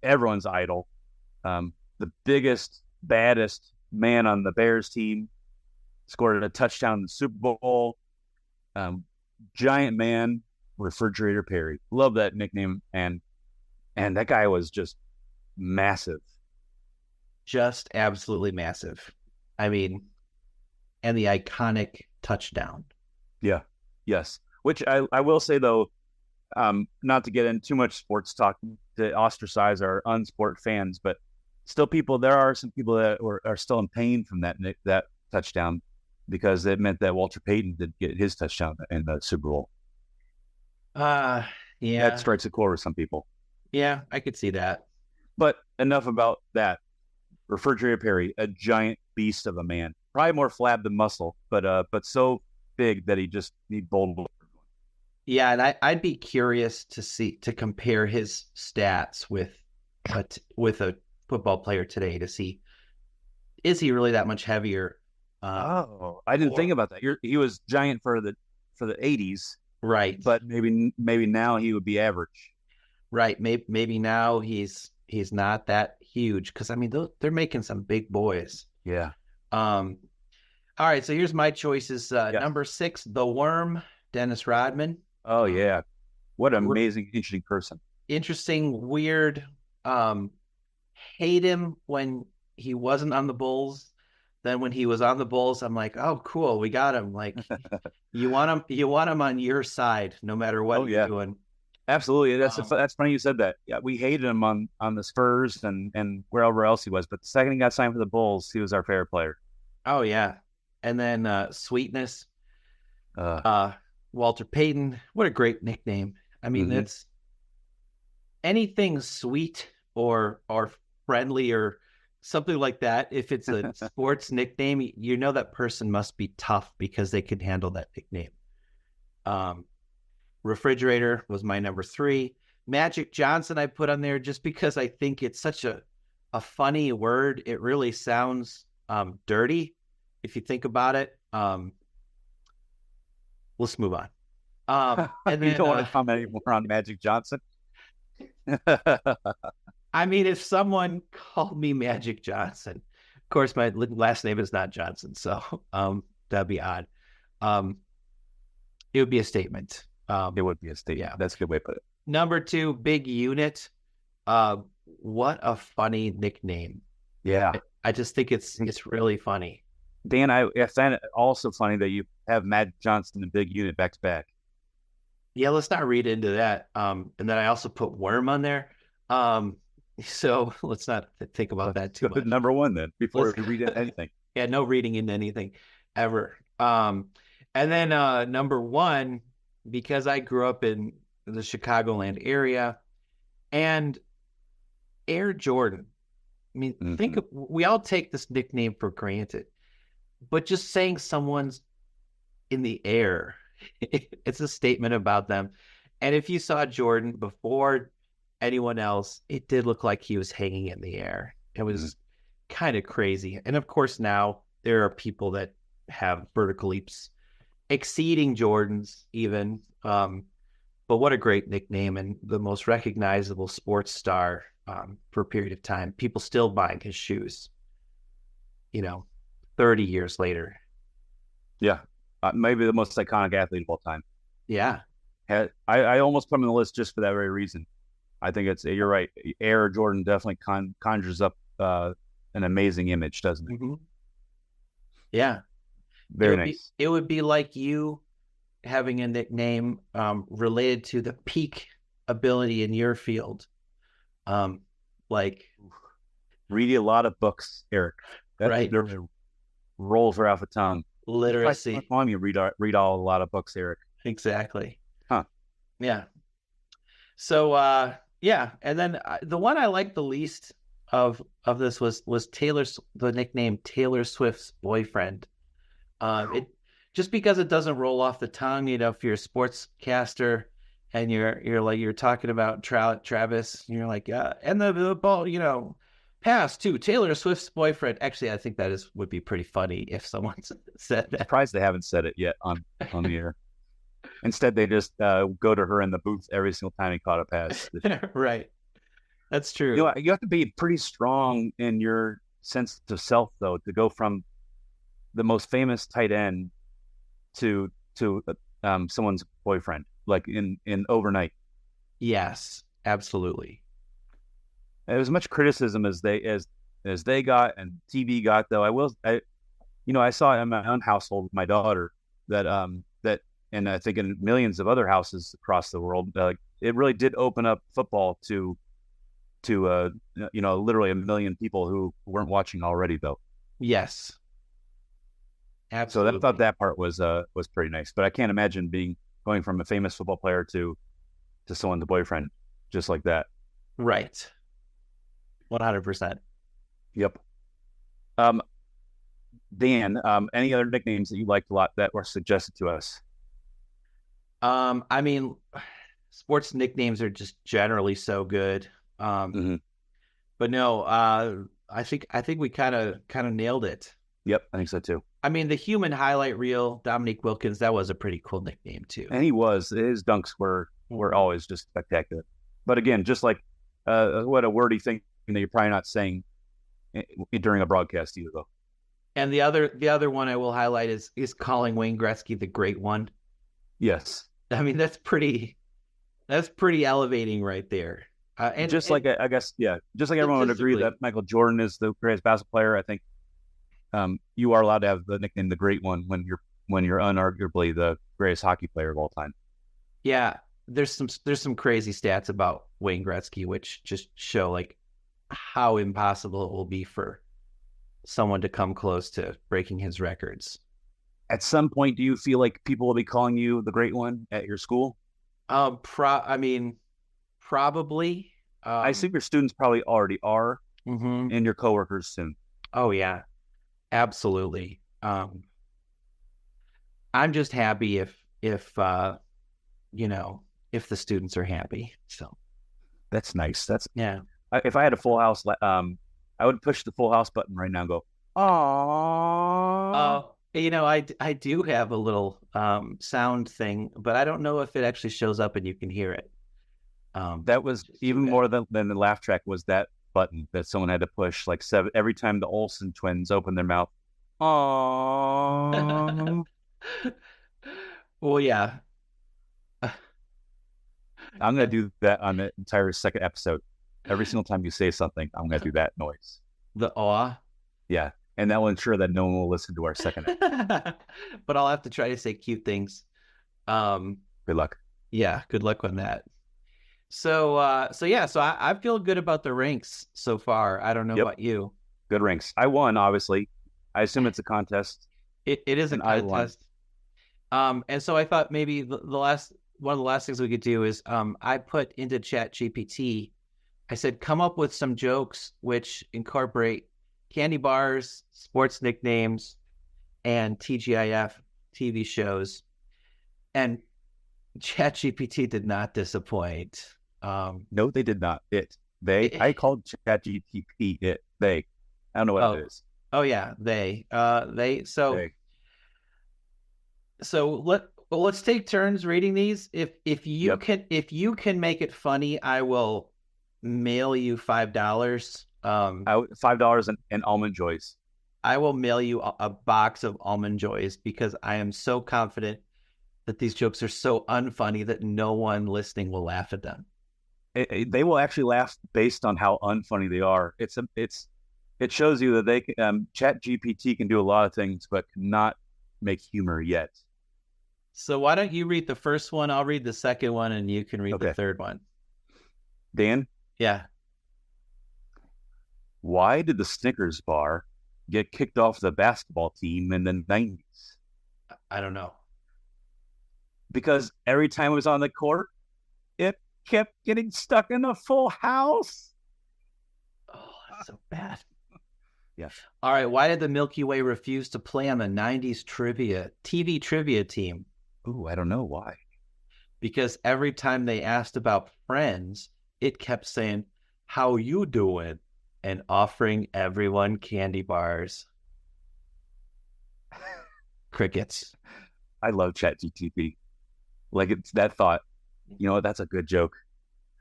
everyone's idol. The biggest, baddest man on the Bears team, scored a touchdown in the Super Bowl. Giant man, Refrigerator Perry. Love that nickname, and that guy was just massive. Just absolutely massive. I mean, and the iconic touchdown. Yeah, yes. Which I will say though, not to get into too much sports talk to ostracize our unsport fans, but still, there are some people that are still in pain from that touchdown because it meant that Walter Payton did get his touchdown in the Super Bowl. Yeah. That strikes a chord with some people. Yeah, I could see that. But enough about that. Refrigerator Perry, a giant beast of a man, probably more flab than muscle, but so big that he bowled. Yeah, and I'd be curious to compare his stats with a football player today to see, is he really that much heavier? I didn't think about that. He was giant for the 80s, Right. but maybe now he would be average. Right. Maybe now he's not that huge because I mean they're making some big boys. Yeah. All right. So here's my choices. Yes. Number 6, the Worm, Dennis Rodman. Oh yeah, what an amazing, interesting person. Interesting, weird. Hate him when he wasn't on the Bulls. Then when he was on the Bulls, I'm like, oh, cool, we got him. Like, you want him on your side, no matter what you're doing. Absolutely, that's funny you said that. Yeah, we hated him on the Spurs and wherever else he was, but the second he got signed for the Bulls, he was our favorite player. Oh yeah, and then Sweetness, Walter Payton. What a great nickname. I mean, it's anything sweet or friendly or something like that. If it's a sports nickname, that person must be tough because they can handle that nickname. Refrigerator was my number 3. Magic Johnson I put on there just because I think it's such a funny word. It really sounds dirty if you think about it. Let's move on. And then, you don't want to comment anymore on Magic Johnson? I mean, if someone called me Magic Johnson, of course, my last name is not Johnson, so that'd be odd. It would be a statement. It would be a statement. Yeah. That's a good way to put it. Number 2, Big Unit. What a funny nickname. Yeah. I just think it's really funny. Dan, I find it also funny that you have Magic Johnson and Big Unit back to back. Yeah, let's not read into that. And then I also put Worm on there. So let's not think about that too much. Number 1 then, before we read into anything. Yeah, no reading into anything ever. And then number 1, because I grew up in the Chicagoland area, and Air Jordan. I mean, we all take this nickname for granted, but just saying someone's in the air, it's a statement about them. And if you saw Jordan before anyone else, it did look like he was hanging in the air. It was kind of crazy. And of course, now there are people that have vertical leaps exceeding Jordan's even. But what a great nickname, and the most recognizable sports star for a period of time. People still buying his shoes, 30 years later. Yeah. maybe the most iconic athlete of all time. Yeah. I almost put him on the list just for that very reason. I think you're right. Air Jordan definitely conjures up an amazing image, doesn't it? Mm-hmm. Yeah. Very nice. It would be like you having a nickname related to the peak ability in your field. Like read a lot of books, Eric. Right. Rolls right off the tongue. Literacy. On you read a lot of books, Eric. Exactly. Huh. Yeah. So yeah, and then the one I liked the least of this was the nickname Taylor Swift's boyfriend. It just because it doesn't roll off the tongue, if you're a sportscaster and you're talking about Travis, and you're like, and the ball, pass to Taylor Swift's boyfriend. Actually, I think that would be pretty funny if someone said that. I'm surprised they haven't said it yet on the air. Instead, they just go to her in the booth every single time he caught a pass. Right. That's true. You have to be pretty strong in your sense of self, though, to go from the most famous tight end to someone's boyfriend, like in overnight. Yes, absolutely. As much criticism as they got and TV got, though, I saw in my own household with my daughter that and I think in millions of other houses across the world, it really did open up football to literally a million people who weren't watching already, though. Yes, absolutely. So I thought that part was pretty nice, but I can't imagine going from a famous football player to someone's boyfriend just like that. Right. 100%. Yep. Dan, any other nicknames that you liked a lot that were suggested to us? I mean, sports nicknames are just generally so good. But no, I think we kind of nailed it. Yep, I think so too. I mean, the human highlight reel, Dominique Wilkins, that was a pretty cool nickname too. And his dunks were always just spectacular. But again, just like what a wordy thing that you're probably not saying during a broadcast either, though. And the other one I will highlight is calling Wayne Gretzky the Great One. Yes. I mean, that's pretty elevating right there. And I guess, just like everyone would agree that Michael Jordan is the greatest basketball player, I think you are allowed to have the nickname the Great One when you're unarguably the greatest hockey player of all time. Yeah, there's some crazy stats about Wayne Gretzky which just show like how impossible it will be for someone to come close to breaking his records. At some point, do you feel like people will be calling you the Great One at your school? Probably. I assume your students probably already are, and your coworkers soon. Oh yeah, absolutely. I'm just happy if the students are happy. So that's nice. Yeah. If I had a full house, I would push the full house button right now and go, "Aww." I do have a little sound thing, but I don't know if it actually shows up and you can hear it. That was even more than the laugh track was that button that someone had to push like every time the Olsen twins opened their mouth. Aww. Well, yeah. I'm going to do that on the entire second episode. Every single time you say something, I'm going to do that noise. The awe? Yeah. And that will ensure that no one will listen to our second episode. But I'll have to try to say cute things. Good luck. Yeah, good luck on that. So I feel good about the ranks so far. I don't know about you. Good ranks. I won, obviously. I assume it's a contest. It is a contest. And so I thought maybe one of the last things we could do is I put into ChatGPT, I said, come up with some jokes which incorporate candy bars, sports nicknames, and TGIF TV shows. And ChatGPT did not disappoint. No, they did not. I called ChatGPT it. They. I don't know what it is. Oh yeah, they. So let's take turns reading these. If you can make it funny, I will mail you $5. $5 and almond joys. I will mail you a box of Almond Joys because I am so confident that these jokes are so unfunny that no one listening will laugh at them. They will actually laugh based on how unfunny they are. It shows you that they Chat GPT can do a lot of things, but cannot make humor yet. So why don't you read the first one? I'll read the second one, and you can read the third one. Dan? Yeah. Why did the Snickers bar get kicked off the basketball team in the 90s? I don't know. Because every time it was on the court, it kept getting stuck in a full house. Oh, that's so bad. Yeah. All right. Why did the Milky Way refuse to play on the 90s TV trivia team? Ooh, I don't know why. Because every time they asked about Friends, it kept saying, "How you doing?" and offering everyone candy bars. Crickets. I love ChatGPT. Like it's that thought. You know what? That's a good joke.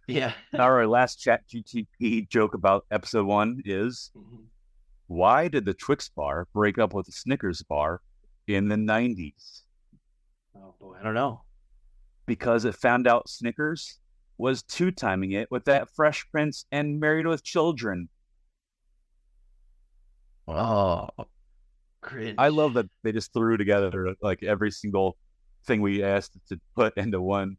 Yeah. Our last ChatGPT joke about episode 1 is, why did the Twix bar break up with the Snickers bar in the 90s? Oh boy, I don't know. Because it found out Snickers was two-timing it with that Fresh Prince and Married with Children. Oh, cringe. I love that they just threw together like every single thing we asked to put into one.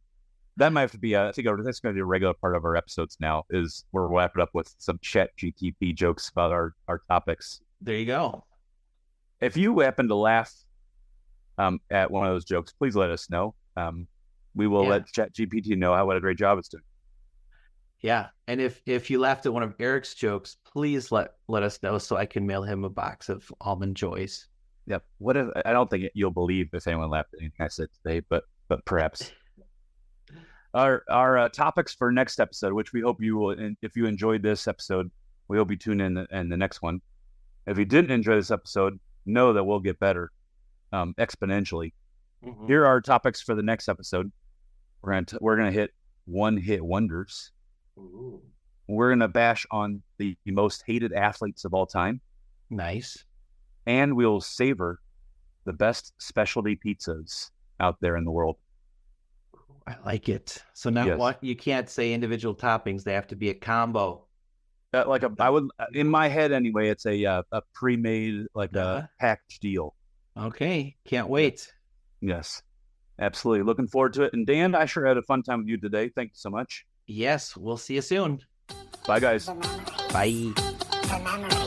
That might have to be, I think that's going to be a regular part of our episodes now, is we're wrapping up with some Chat GTP jokes about our topics. There you go. If you happen to laugh at one of those jokes, please let us know. We will let Chat GPT know what a great job it's doing. Yeah. And if you laughed at one of Eric's jokes, please let us know so I can mail him a box of Almond Joys. Yep. What if, I don't think you'll believe if anyone laughed at anything I said today, but perhaps. Our topics for next episode, which we hope you will, if you enjoyed this episode, we hope you tune in the next one. If you didn't enjoy this episode, know that we'll get better exponentially. Mm-hmm. Here are our topics for the next episode. We're gonna hit one-hit wonders. Ooh. We're gonna bash on the most hated athletes of all time. Nice. And we'll savor the best specialty pizzas out there in the world. I like it. So now what? You can't say individual toppings; they have to be a combo. I would, in my head anyway. It's a pre-made a packaged deal. Okay, can't wait. Yes, absolutely. Looking forward to it. And Dan, I sure had a fun time with you today. Thank you so much. Yes, we'll see you soon. Bye, guys. Bye. The memory.